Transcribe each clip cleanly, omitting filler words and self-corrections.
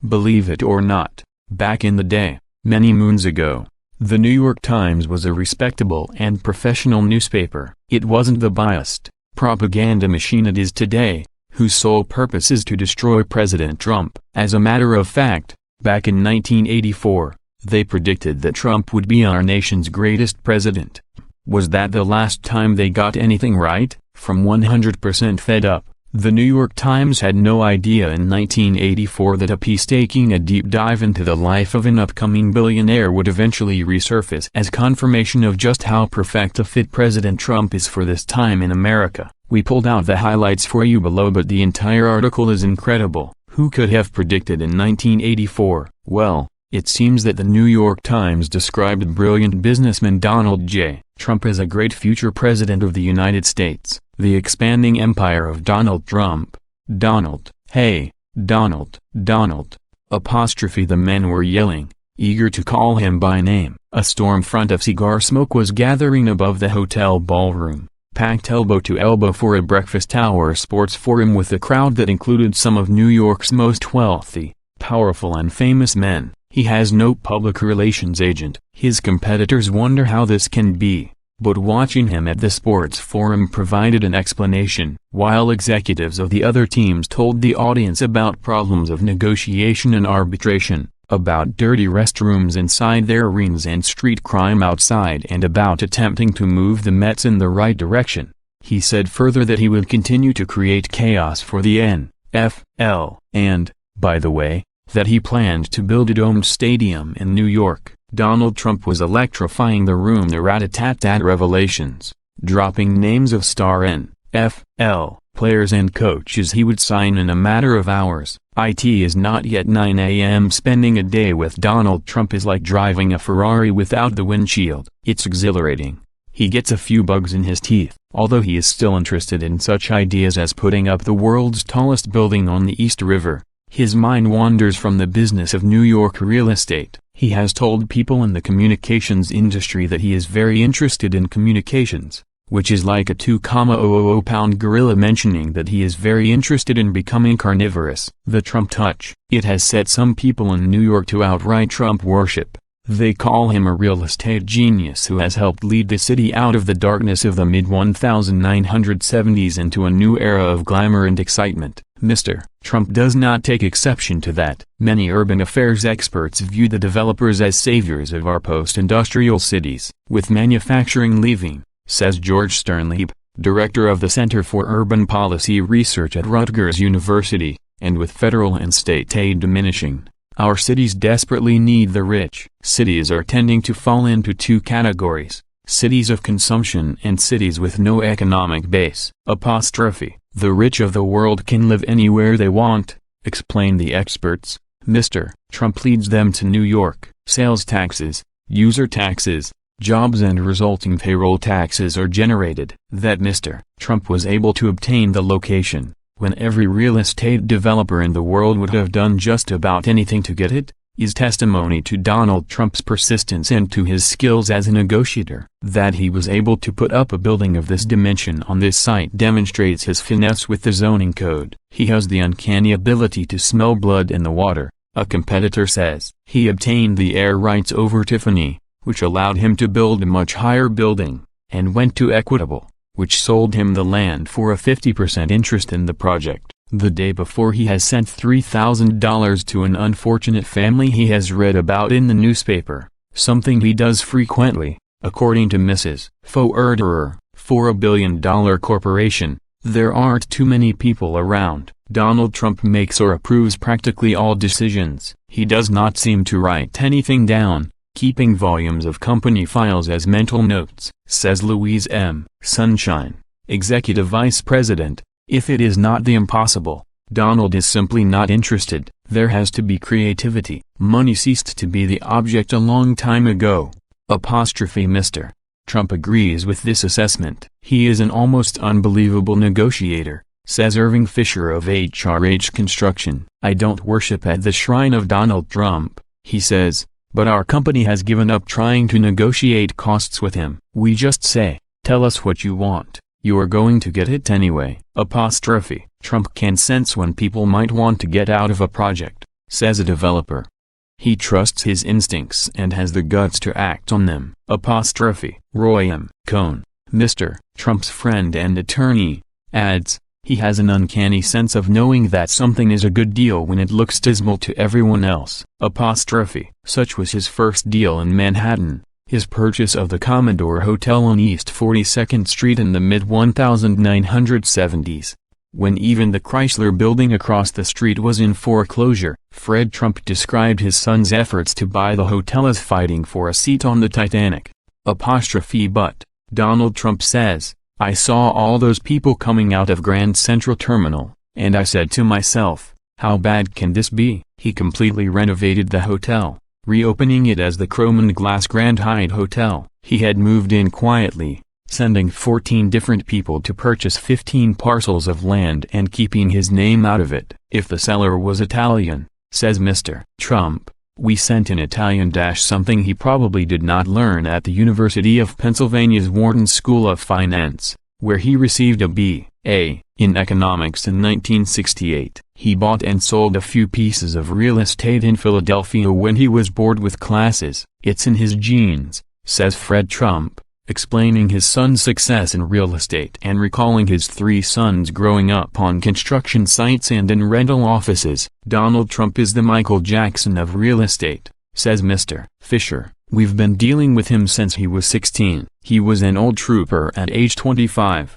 Believe it or not, back in the day, many moons ago, the New York Times was a respectable and professional newspaper. It wasn't the biased, propaganda machine it is today, whose sole purpose is to destroy President Trump. As a matter of fact, back in 1984, they predicted that Trump would be our nation's greatest president. Was that the last time they got anything right? From 100% fed up, the New York Times had no idea in 1984 that a piece taking a deep dive into the life of an upcoming billionaire would eventually resurface as confirmation of just how perfect a fit President Trump is for this time in America. We pulled out the highlights for you below, but the entire article is incredible. Who could have predicted in 1984? Well, it seems that the New York Times described brilliant businessman Donald J. Trump as a great future president of the United States. The expanding empire of Donald Trump. Donald, hey, Donald, Donald, apostrophe. The men were yelling, eager to call him by name. A storm front of cigar smoke was gathering above the hotel ballroom, packed elbow to elbow for a breakfast hour sports forum with a crowd that included some of New York's most wealthy, powerful and famous men. He has no public relations agent. His competitors wonder how this can be, but watching him at the sports forum provided an explanation. While executives of the other teams told the audience about problems of negotiation and arbitration, about dirty restrooms inside their arenas and street crime outside, and about attempting to move the Mets in the right direction. He said further that he would continue to create chaos for the NFL, and, by the way, that he planned to build a domed stadium in New York. Donald Trump was electrifying the room. The rat-a-tat-tat revelations, dropping names of star NFL players and coaches he would sign in a matter of hours. It is not yet 9 a.m. Spending a day with Donald Trump is like driving a Ferrari without the windshield. It's exhilarating. He gets a few bugs in his teeth, although he is still interested in such ideas as putting up the world's tallest building on the East River. His mind wanders from the business of New York real estate. He has told people in the communications industry that he is very interested in communications, which is like a 2,000-pound gorilla mentioning that he is very interested in becoming carnivorous. The Trump touch. It has set some people in New York to outright Trump worship. They call him a real estate genius who has helped lead the city out of the darkness of the mid-1970s into a new era of glamour and excitement. Mr. Trump does not take exception to that. Many urban affairs experts view the developers as saviors of our post-industrial cities. With manufacturing leaving, says George Sternlieb, director of the Center for Urban Policy Research at Rutgers University, and with federal and state aid diminishing, our cities desperately need the rich. Cities are tending to fall into two categories: cities of consumption and cities with no economic base. The rich of the world can live anywhere they want, explain the experts. Mr. Trump leads them to New York. Sales taxes, user taxes, jobs and resulting payroll taxes are generated. That Mr. Trump was able to obtain the location, when every real estate developer in the world would have done just about anything to get it, is testimony to Donald Trump's persistence and to his skills as a negotiator. That he was able to put up a building of this dimension on this site demonstrates his finesse with the zoning code. He has the uncanny ability to smell blood in the water, a competitor says. He obtained the air rights over Tiffany, which allowed him to build a much higher building, and went to Equitable, which sold him the land for a 50% interest in the project. The day before, he has sent $3,000 to an unfortunate family he has read about in the newspaper, something he does frequently, according to Mrs. Foerderer. For a billion-dollar corporation, there aren't too many people around. Donald Trump makes or approves practically all decisions. He does not seem to write anything down, keeping volumes of company files as mental notes, says Louise M. Sunshine, executive vice president. If it is not the impossible, Donald is simply not interested. There has to be creativity. Money ceased to be the object a long time ago. Mr. Trump agrees with this assessment. He is an almost unbelievable negotiator, says Irving Fisher of HRH Construction. I don't worship at the shrine of Donald Trump, he says, but our company has given up trying to negotiate costs with him. We just say, tell us what you want. You are going to get it anyway. Trump can sense when people might want to get out of a project. says a developer. He trusts his instincts and has the guts to act on them. Roy M. Cohn, Mr. Trump's friend and attorney, adds, he has an uncanny sense of knowing that something is a good deal when it looks dismal to everyone else. Such was his first deal in Manhattan, his purchase of the Commodore Hotel on East 42nd Street in the mid-1970s. When even the Chrysler Building across the street was in foreclosure, Fred Trump described his son's efforts to buy the hotel as fighting for a seat on the Titanic. But, Donald Trump says, I saw all those people coming out of Grand Central Terminal, and I said to myself, how bad can this be? He completely renovated the hotel, reopening it as the Chrome and Glass Grand Hyatt Hotel. He had moved in quietly, sending 14 different people to purchase 15 parcels of land and keeping his name out of it. If the seller was Italian, says Mr. Trump, we sent an Italian something he probably did not learn at the University of Pennsylvania's Wharton School of Finance, where he received a B.A. in economics in 1968. He bought and sold a few pieces of real estate in Philadelphia when he was bored with classes. It's in his genes, says Fred Trump, explaining his son's success in real estate and recalling his 3 sons growing up on construction sites and in rental offices. Donald Trump is the Michael Jackson of real estate, says Mr. Fisher. We've been dealing with him since he was 16. He was an old trooper at age 25.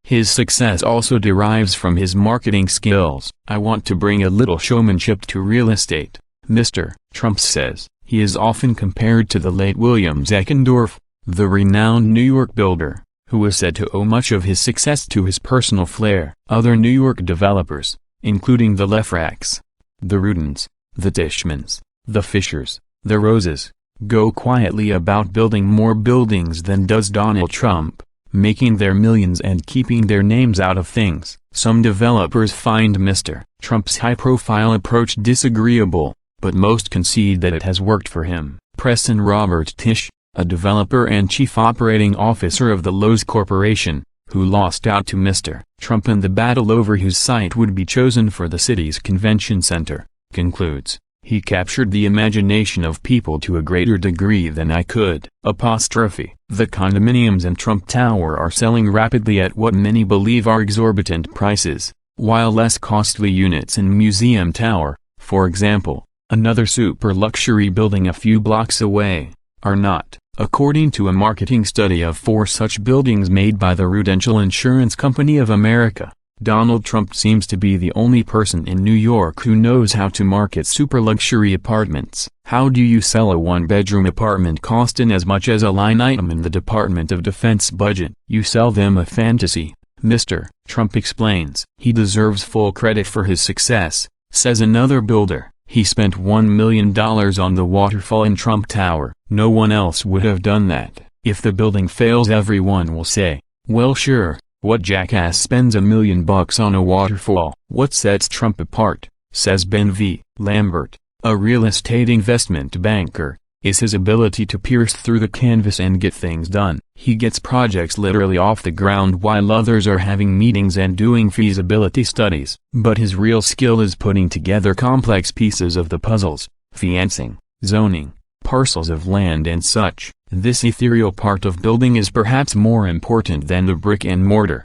His success also derives from his marketing skills. I want to bring a little showmanship to real estate, Mr. Trump says. He is often compared to the late William Zeckendorf, the renowned New York builder, who is said to owe much of his success to his personal flair. Other New York developers, including the Lefracks, the Rudins, the Tishmans, the Fishers, the Roses, go quietly about building more buildings than does Donald Trump, making their millions and keeping their names out of things. Some developers find Mr. Trump's high-profile approach disagreeable, but most concede that it has worked for him. Preston Robert Tisch, a developer and chief operating officer of the Lowe's Corporation, who lost out to Mr. Trump in the battle over whose site would be chosen for the city's convention center, concludes, he captured the imagination of people to a greater degree than I could. The condominiums in Trump Tower are selling rapidly at what many believe are exorbitant prices, while less costly units in Museum Tower, for example, another super luxury building a few blocks away, are not. According to a marketing study of 4 such buildings made by the Prudential Insurance Company of America, Donald Trump seems to be the only person in New York who knows how to market super luxury apartments. How do you sell a 1-bedroom apartment costing as much as a line item in the Department of Defense budget? You sell them a fantasy, Mr. Trump explains. He deserves full credit for his success, says another builder. He spent $1 million on the waterfall in Trump Tower. No one else would have done that. If the building fails, everyone will say, well sure, what jackass spends $1 million on a waterfall? What sets Trump apart, says Ben V. Lambert, a real estate investment banker, is his ability to pierce through the canvas and get things done. He gets projects literally off the ground while others are having meetings and doing feasibility studies. But his real skill is putting together complex pieces of the puzzles, financing, zoning, parcels of land and such. This ethereal part of building is perhaps more important than the brick and mortar.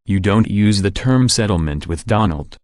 You don't use the term settlement with Donald.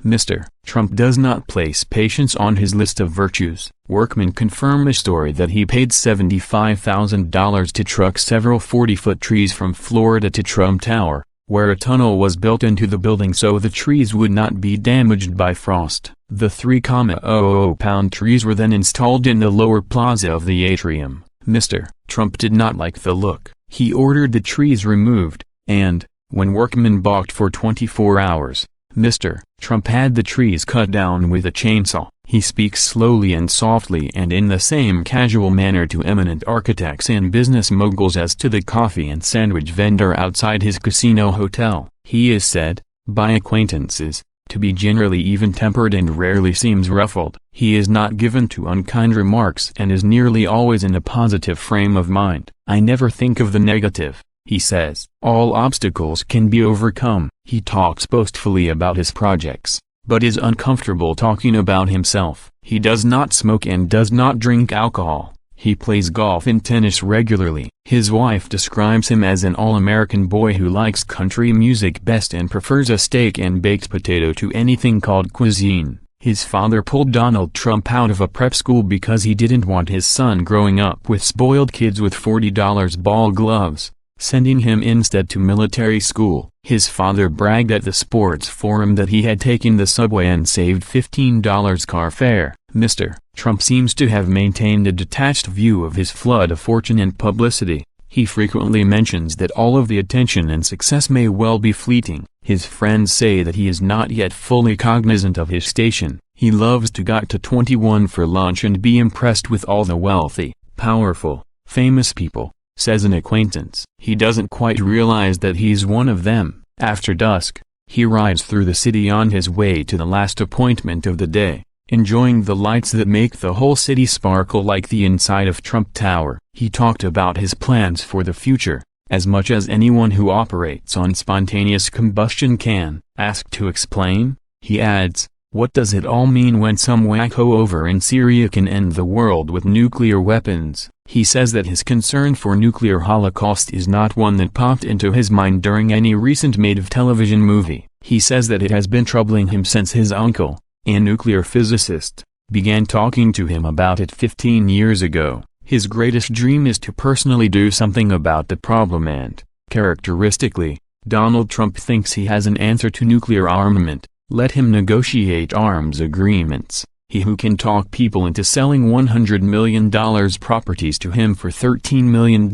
Mr. Trump does not place patience on his list of virtues. Workmen confirm a story that he paid $75,000 to truck several 40-foot trees from Florida to Trump Tower, where a tunnel was built into the building so the trees would not be damaged by frost. The 3,000-pound trees were then installed in the lower plaza of the atrium. Mr. Trump did not like the look. He ordered the trees removed, and, when workmen balked for 24 hours, Mr. Trump had the trees cut down with a chainsaw. He speaks slowly and softly and in the same casual manner to eminent architects and business moguls as to the coffee and sandwich vendor outside his casino hotel. He is said, by acquaintances, to be generally even-tempered and rarely seems ruffled. He is not given to unkind remarks and is nearly always in a positive frame of mind. I never think of the negative, he says. All obstacles can be overcome. He talks boastfully about his projects, but is uncomfortable talking about himself. He does not smoke and does not drink alcohol. He plays golf and tennis regularly. His wife describes him as an all-American boy who likes country music best and prefers a steak and baked potato to anything called cuisine. His father pulled Donald Trump out of a prep school because he didn't want his son growing up with spoiled kids with $40 ball gloves, sending him instead to military school. His father bragged at the sports forum that he had taken the subway and saved $15 car fare. Mr. Trump seems to have maintained a detached view of his flood of fortune and publicity. He frequently mentions that all of the attention and success may well be fleeting. His friends say that he is not yet fully cognizant of his station. He loves to go to 21 for lunch and be impressed with all the wealthy, powerful, famous people, says an acquaintance. He doesn't quite realize that he's one of them. After dusk, he rides through the city on his way to the last appointment of the day, enjoying the lights that make the whole city sparkle like the inside of Trump Tower. He talked about his plans for the future, as much as anyone who operates on spontaneous combustion can. Asked to explain, he adds, "What does it all mean when some wacko over in Syria can end the world with nuclear weapons?" He says that his concern for nuclear holocaust is not one that popped into his mind during any recent made-of-television movie. He says that it has been troubling him since his uncle, a nuclear physicist, began talking to him about it 15 years ago. His greatest dream is to personally do something about the problem and, characteristically, Donald Trump thinks he has an answer to nuclear armament. Let him negotiate arms agreements. He who can talk people into selling $100 million properties to him for $13 million.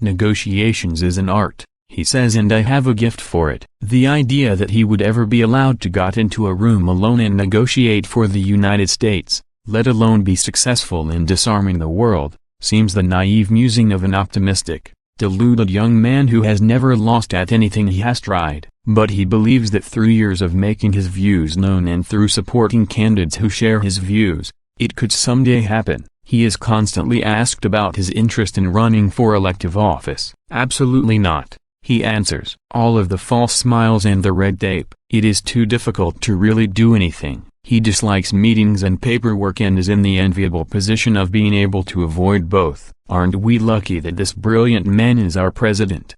Negotiations is an art, he says, and I have a gift for it. The idea that he would ever be allowed to get into a room alone and negotiate for the United States, let alone be successful in disarming the world, seems the naive musing of an optimistic, deluded young man who has never lost at anything he has tried. But he believes that through years of making his views known and through supporting candidates who share his views, it could someday happen. He is constantly asked about his interest in running for elective office. Absolutely not, he answers. All of the false smiles and the red tape. It is too difficult to really do anything. He dislikes meetings and paperwork and is in the enviable position of being able to avoid both. Aren't we lucky that this brilliant man is our president?